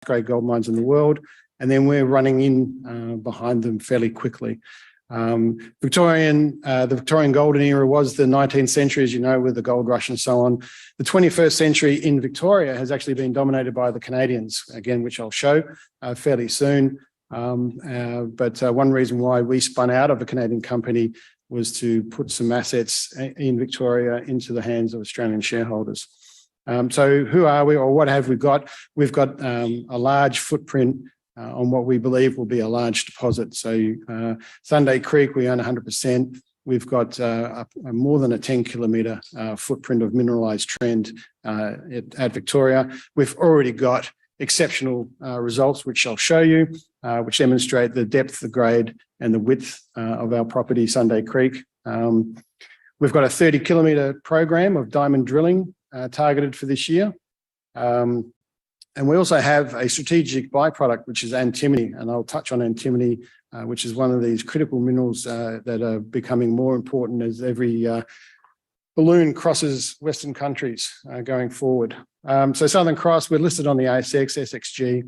Great gold mines in the world, and then we're running in behind them fairly quickly. The Victorian golden era was the 19th century, as you know, with the gold rush and so on. The 21st century in Victoria has actually been dominated by the Canadians, again, which I'll show fairly soon. But one reason why we spun out of a Canadian company was to put some assets in Victoria into the hands of Australian shareholders. So who are we, or what have we got? We've got a large footprint on what we believe will be a large deposit. So Sunday Creek, we own 100%. We've got more than a 10-kilometre footprint of mineralised trend at Victoria. We've already got exceptional results, which I'll show you, which demonstrate the depth, the grade and the width of our property, Sunday Creek. We've got a 30-kilometre program of diamond drilling targeted for this year. And we also have a strategic byproduct, which is antimony, and I'll touch on antimony, which is one of these critical minerals that are becoming more important as every balloon crosses Western countries going forward. So Southern Cross, we're listed on the ASX, SXG.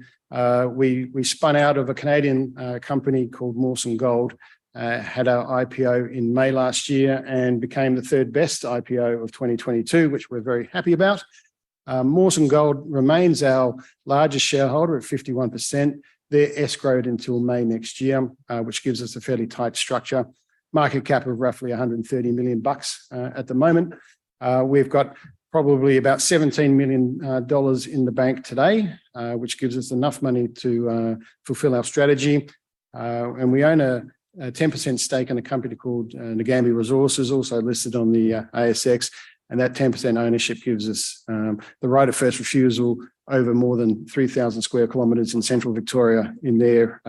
We spun out of a Canadian company called Mawson Gold, had our IPO in May last year and became the third best IPO of 2022, which we're very happy about. Mawson Gold remains our largest shareholder at 51%. They're escrowed until May next year, which gives us a fairly tight structure. Market cap of roughly $130 million at the moment. We've got probably about $17 million in the bank today, which gives us enough money to fulfill our strategy. And we own a 10% stake in a company called Nagambi Resources, also listed on the ASX. And that 10% ownership gives us the right of first refusal over more than 3,000 square kilometres in central Victoria in their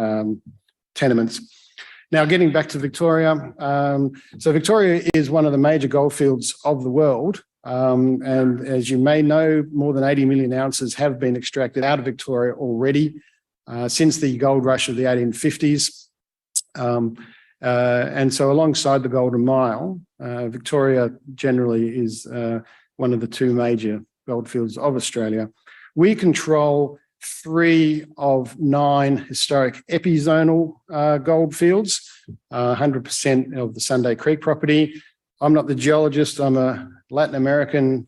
tenements. Now, getting back to Victoria. So Victoria is one of the major goldfields of the world. And as you may know, more than 80 million ounces have been extracted out of Victoria already since the gold rush of the 1850s. And so alongside the Golden Mile, Victoria generally is one of the two major goldfields of Australia. We control 3 of 9 historic epizonal goldfields, 100% of the Sunday Creek property. I'm not the geologist, I'm a Latin American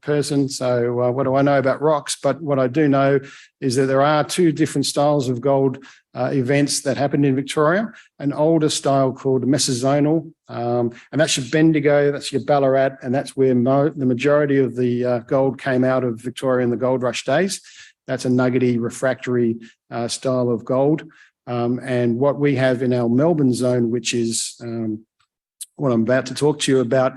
person, so what do I know about rocks? But what I do know is that there are 2 different styles of gold events that happened in Victoria. An older style called Mesozonal, and that's your Bendigo, that's your Ballarat, and that's where the majority of the gold came out of Victoria in the gold rush days. That's a nuggety, refractory style of gold. And what we have in our Melbourne zone, which is what I'm about to talk to you about,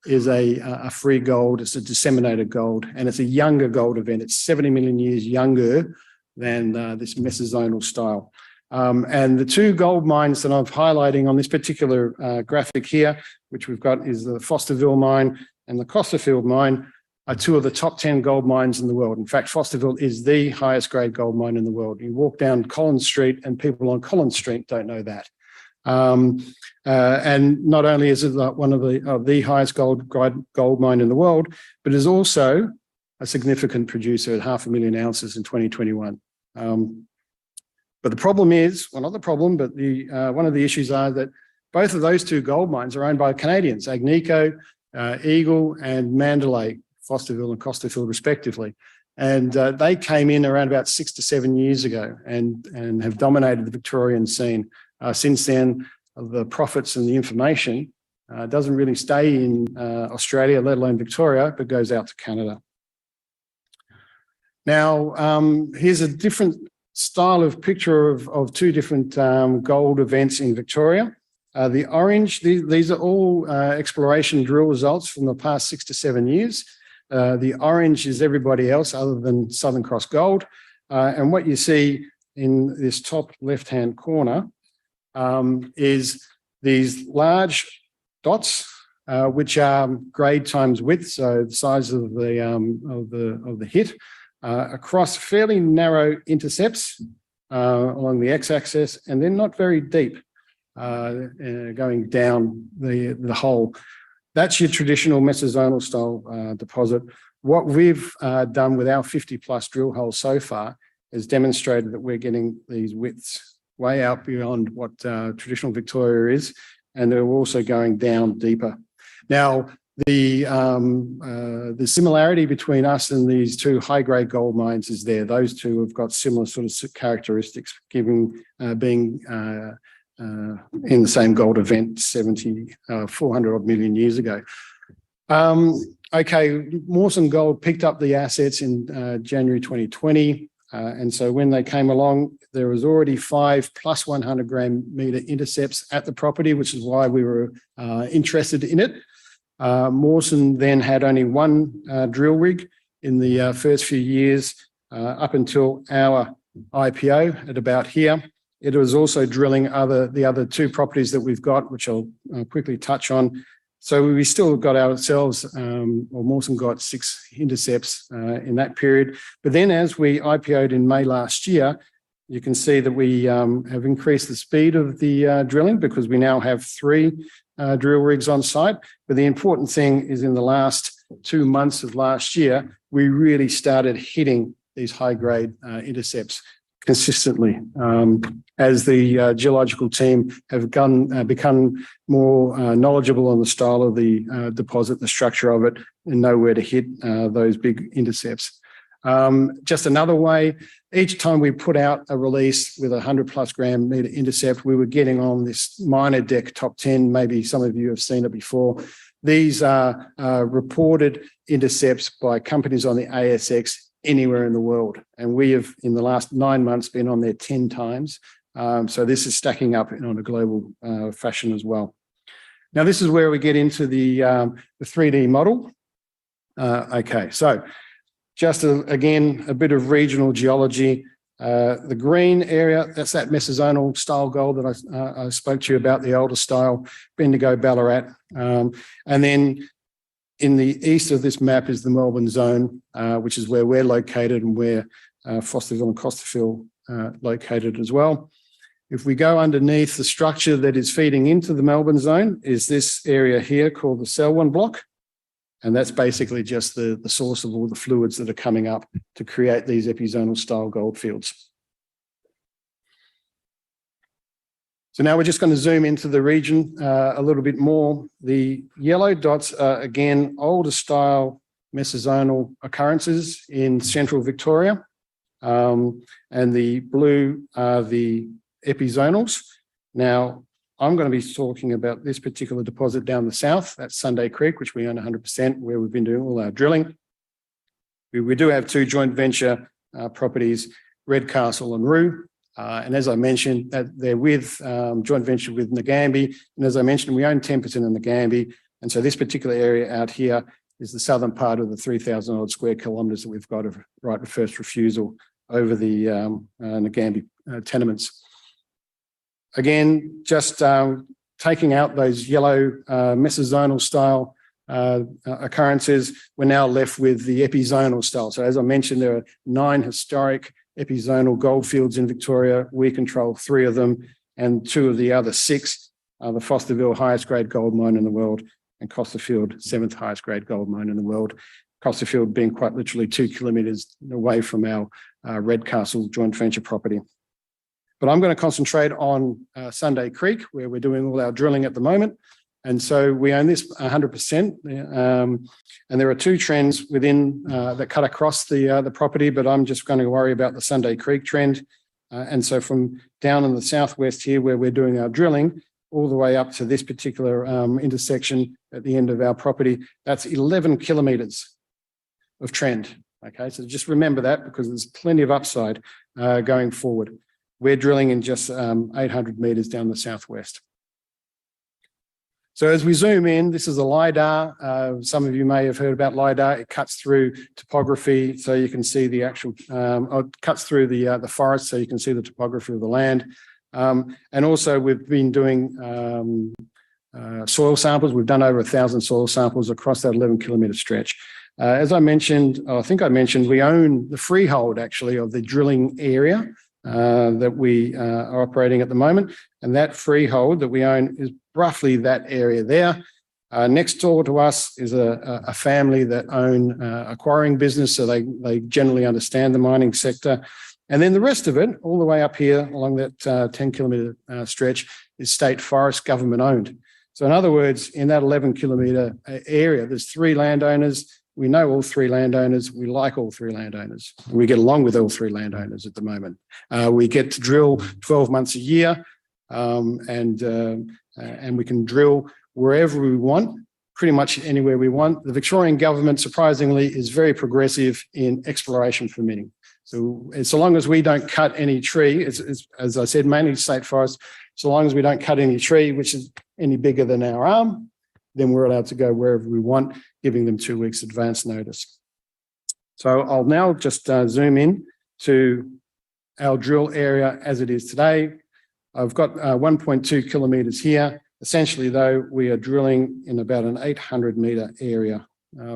is a free gold. It's a disseminated gold, and it's a younger gold event. It's 70 million years younger than this Mesozonal style. And the 2 gold mines that I'm highlighting on this particular graphic here, which we've got, is the Fosterville mine and the Costerfield mine, are 2 of the top 10 gold mines in the world. In fact, Fosterville is the highest grade gold mine in the world. You walk down Collins Street and people on Collins Street don't know that. And not only is it one of the highest gold mine in the world, but is also a significant producer at 500,000 ounces in 2021. But the problem is, well, not the problem, but one of the issues are that both of those 2 gold mines are owned by Canadians, Agnico, Eagle and Mandalay, Fosterville and Costerfield respectively. And they came in around about 6 to 7 years ago and have dominated the Victorian scene. Since then, the profits and the information doesn't really stay in Australia, let alone Victoria, but goes out to Canada. Now, here's a different style of picture of 2 different gold events in Victoria. The orange, these are all exploration drill results from the past 6 to 7 years. The orange is everybody else other than Southern Cross Gold. And what you see in this top left-hand corner is these large dots, which are grade times width, so the size of the hit, across fairly narrow intercepts along the x-axis, and they're not very deep. going down the hole. That's your traditional mesozonal style deposit. What we've done with our 50+ drill holes so far has demonstrated that we're getting these widths way out beyond what traditional Victoria is, and they're also going down deeper. Now, the similarity between us and these two high-grade gold mines is there. Those two have got similar sort of characteristics, being in the same gold event 400 odd million years ago. Okay, Mawson Gold picked up the assets in January 2020. And so when they came along, there was already 5 + 100 gram meter intercepts at the property, which is why we were interested in it. Mawson then had only one drill rig in the first few years up until our IPO at about here. It was also drilling the other 2 properties that we've got, which I'll quickly touch on. So we still got ourselves, or Mawson got 6 intercepts in that period. But then as we IPO'd in May last year, you can see that we have increased the speed of the drilling because we now have 3 drill rigs on site. But the important thing is in the last 2 months of last year, we really started hitting these high-grade intercepts consistently as the geological team have become more knowledgeable on the style of the deposit, the structure of it, and know where to hit those big intercepts. Just another way, each time we put out a release with 100+ gram meter intercept, we were getting on this minor deck top 10. Maybe some of you have seen it before. These are reported intercepts by companies on the ASX anywhere in the world. And we have, in the last 9 months, been on there 10 times. So this is stacking up on a global fashion as well. Now, this is where we get into the 3D model. Okay, so just again, a bit of regional geology. The green area, that's that mesozonal style gold that I spoke to you about, the older style, Bendigo, Ballarat. And then in the east of this map is the Melbourne zone, which is where we're located and where Fosterville and Costerfield located as well. If we go underneath, the structure that is feeding into the Melbourne zone is this area here called the Selwyn block. And that's basically just the source of all the fluids that are coming up to create these epizonal style gold fields. So now we're just going to zoom into the region a little bit more. The yellow dots are, again, older style mesozonal occurrences in central Victoria. And the blue are the epizonals. Now, I'm going to be talking about this particular deposit down the south. That's Sunday Creek, which we own 100%, where we've been doing all our drilling. We do have 2 joint venture properties, Redcastle and RIU. And as I mentioned, they're with joint venture with Ngambie. And as I mentioned, we own 10% in Ngambie. And so this particular area out here is the southern part of the 3,000 odd square kilometres that we've got of right of first refusal over the Ngambie tenements. Again, just taking out those yellow mesozonal style occurrences, we're now left with the epizonal style. So as I mentioned, there are 9 historic epizonal gold fields in Victoria. We control 3 of them, and 2 of the other 6 are the Fosterville, highest grade gold mine in the world, and Costerfield, 7th highest grade gold mine in the world. Costerfield being quite literally 2 kilometres away from our Redcastle joint venture property. But I'm going to concentrate on Sunday Creek, where we're doing all our drilling at the moment. And so we own this 100%. And there are 2 trends within that cut across the property, but I'm just going to worry about the Sunday Creek trend. And so from down in the southwest here, where we're doing our drilling, all the way up to this particular intersection at the end of our property, that's 11 kilometres of trend. Okay, so just remember that, because there's plenty of upside going forward. We're drilling in just 800 metres down the southwest. So as we zoom in, this is a LiDAR. Some of you may have heard about LiDAR. It cuts through topography, so you can see the actual, it cuts through the forest, so you can see the topography of the land. And also we've been doing soil samples. We've done over 1,000 soil samples across that 11-kilometre stretch. As I mentioned, I think I mentioned, we own the freehold actually of the drilling area. that we are operating at the moment. And that freehold that we own is roughly that area there. Next door to us is a family that own a quarrying business, so they generally understand the mining sector. And then the rest of it, all the way up here along that 10-kilometre stretch, is state forest government owned. So in other words, in that 11-kilometre area, there's 3 landowners. We know all 3 landowners. We like all 3 landowners. We get along with all 3 landowners at the moment. We get to drill 12 months a year, and we can drill wherever we want, pretty much anywhere we want. The Victorian government, surprisingly, is very progressive in exploration permitting. So long as we don't cut any tree, it's, as I said, mainly state forest, so long as we don't cut any tree which is any bigger than our arm, then we're allowed to go wherever we want, giving them 2 weeks advance notice. So I'll now just zoom in to our drill area as it is today. I've got 1.2 kilometres here. Essentially, though, we are drilling in about an 800-metre area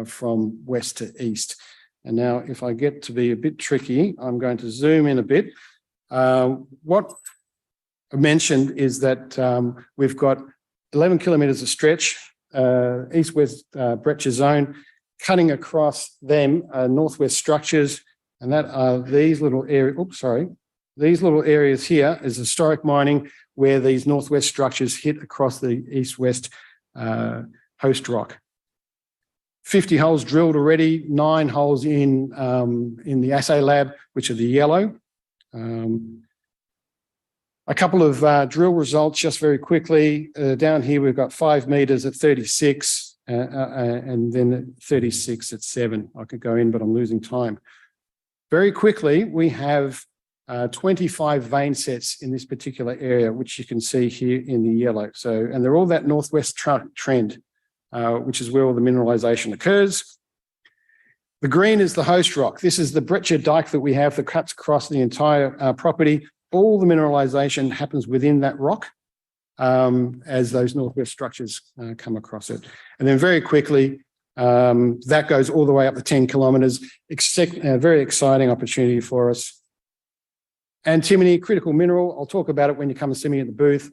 from west to east. And now, if I get to be a bit tricky, I'm going to zoom in a bit. What I mentioned is that we've got 11 kilometres of stretch, east-west breccia zone, cutting across them northwest structures, and that are these little areas. Oops, sorry. These little areas here is historic mining where these northwest structures hit across the east-west host rock. 50 holes drilled already, 9 holes in the assay lab, which are the yellow. A couple of drill results just very quickly. Down here, we've got 5 metres at 36 and then 36 at 7. I could go in, but I'm losing time. Very quickly, we have 25 vein sets in this particular area, which you can see here in the yellow. So, and they're all that northwest trend, which is where all the mineralisation occurs. The green is the host rock. This is the breccia dike that we have that cuts across the entire property. All the mineralisation happens within that rock as those northwest structures come across it. And then very quickly, that goes all the way up to 10 kilometres. A very exciting opportunity for us. Antimony, critical mineral. I'll talk about it when you come and see me at the booth.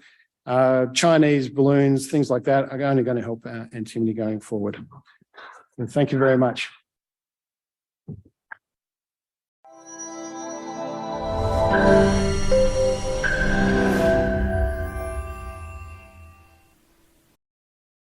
Chinese balloons, things like that are only going to help antimony going forward. And thank you very much.